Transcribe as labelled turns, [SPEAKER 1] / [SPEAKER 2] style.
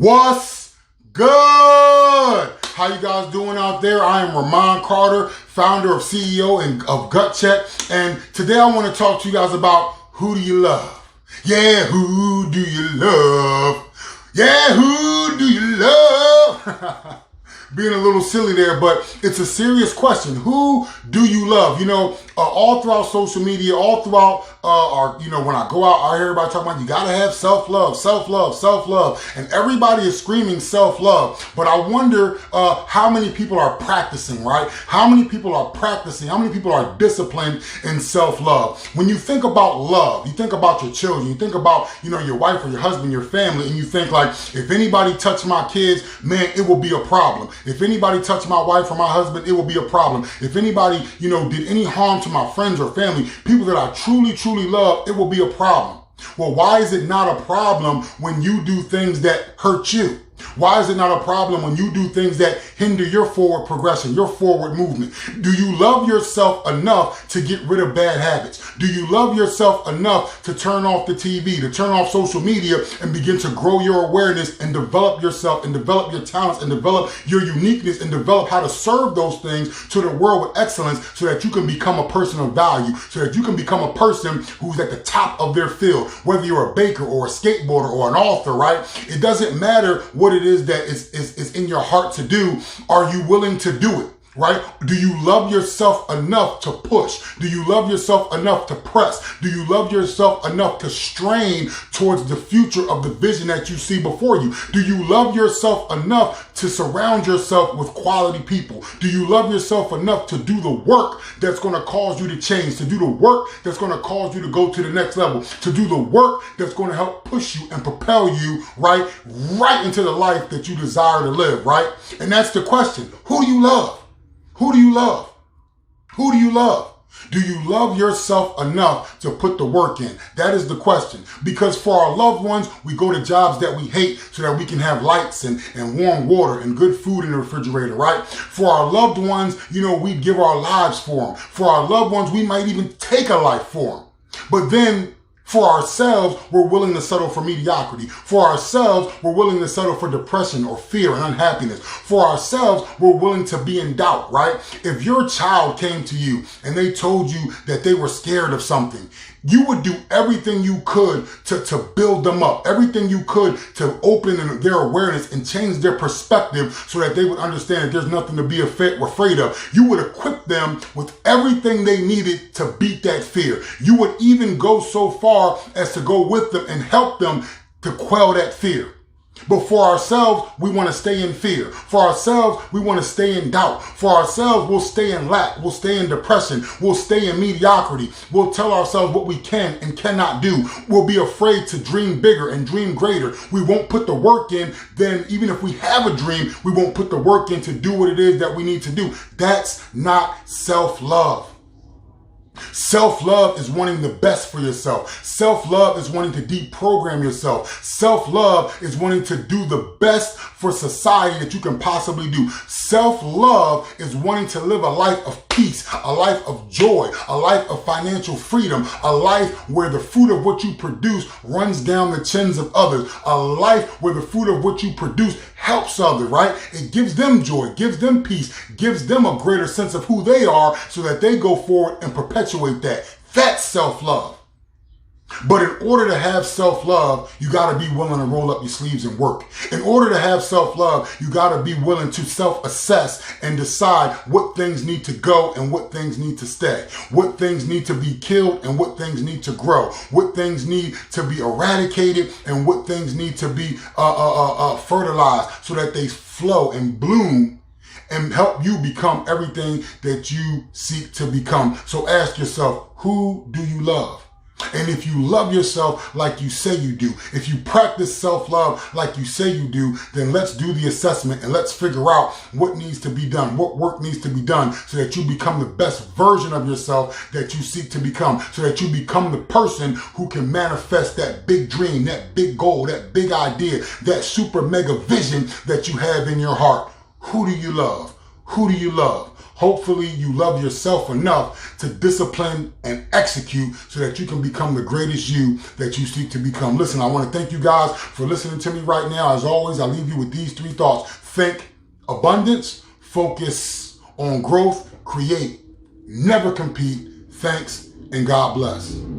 [SPEAKER 1] What's good? How you guys doing out there? I am Ramon Carter, founder of CEO of Gut Check, and today I want to talk to you guys about who do you love? Yeah, who do you love? Yeah, who do you love? Being a little silly there, but it's a serious question. Who do you love? You know, all throughout social media, all throughout when I go out, I hear everybody talking about you gotta have self-love, self-love, self-love, and everybody is screaming self-love. But I wonder how many people are practicing, right? How many people are practicing? How many people are disciplined in self-love? When you think about love, you think about your children, you think about your wife or your husband, your family, and you think like, if anybody touched my kids, man, it will be a problem. If anybody touched my wife or my husband, it will be a problem. If anybody, did any harm to my friends or family, people that I truly, truly love, it will be a problem. Well, why is it not a problem when you do things that hurt you? Why is it not a problem when you do things that hinder your forward progression, your forward movement? Do you love yourself enough to get rid of bad habits? Do you love yourself enough to turn off the TV, to turn off social media and begin to grow your awareness and develop yourself and develop your talents and develop your uniqueness and develop how to serve those things to the world with excellence so that you can become a person of value, so that you can become a person who's at the top of their field, whether you're a baker or a skateboarder or an author, right? It doesn't matter what it is that is in your heart to do. Are you willing to do it? Right? Do you love yourself enough to push? Do you love yourself enough to press? Do you love yourself enough to strain towards the future of the vision that you see before you? Do you love yourself enough to surround yourself with quality people? Do you love yourself enough to do the work that's going to cause you to change, to do the work that's going to cause you to go to the next level, to do the work that's going to help push you and propel you right into the life that you desire to live, right? And that's the question. Who do you love? Who do you love? Who do you love? Do you love yourself enough to put the work in? That is the question. Because for our loved ones, we go to jobs that we hate so that we can have lights and warm water and good food in the refrigerator, right? For our loved ones, we'd give our lives for them. For our loved ones, we might even take a life for them. But then for ourselves, we're willing to settle for mediocrity. For ourselves, we're willing to settle for depression or fear and unhappiness. For ourselves, we're willing to be in doubt, right? If your child came to you and they told you that they were scared of something, you would do everything you could to build them up, everything you could to open their awareness and change their perspective so that they would understand that there's nothing to be afraid of. You would equip them with everything they needed to beat that fear. You would even go so far as to go with them and help them to quell that fear. But for ourselves, we want to stay in fear. For ourselves, we want to stay in doubt. For ourselves, we'll stay in lack. We'll stay in depression. We'll stay in mediocrity. We'll tell ourselves what we can and cannot do. We'll be afraid to dream bigger and dream greater. We won't put the work in. Then even if we have a dream, we won't put the work in to do what it is that we need to do. That's not self-love. Self-love is wanting the best for yourself. Self-love is wanting to deprogram yourself. Self-love is wanting to do the best for society that you can possibly do. Self-love is wanting to live a life of peace, a life of joy, a life of financial freedom, a life where the fruit of what you produce runs down the chins of others, a life where the fruit of what you produce helps others, right? It gives them joy, gives them peace, gives them a greater sense of who they are so that they go forward and perpetuate that. That's self-love. But in order to have self-love, you got to be willing to roll up your sleeves and work. In order to have self-love, you got to be willing to self-assess and decide what things need to go and what things need to stay. What things need to be killed and what things need to grow. What things need to be eradicated and what things need to be fertilized so that they flow and bloom and help you become everything that you seek to become. So ask yourself, who do you love? And if you love yourself like you say you do, if you practice self-love like you say you do, then let's do the assessment and let's figure out what needs to be done, what work needs to be done so that you become the best version of yourself that you seek to become, so that you become the person who can manifest that big dream, that big goal, that big idea, that super mega vision that you have in your heart. Who do you love? Who do you love? Hopefully you love yourself enough to discipline and execute so that you can become the greatest you that you seek to become. Listen, I want to thank you guys for listening to me right now. As always, I leave you with these 3 thoughts. Think abundance, focus on growth, create, never compete. Thanks, and God bless.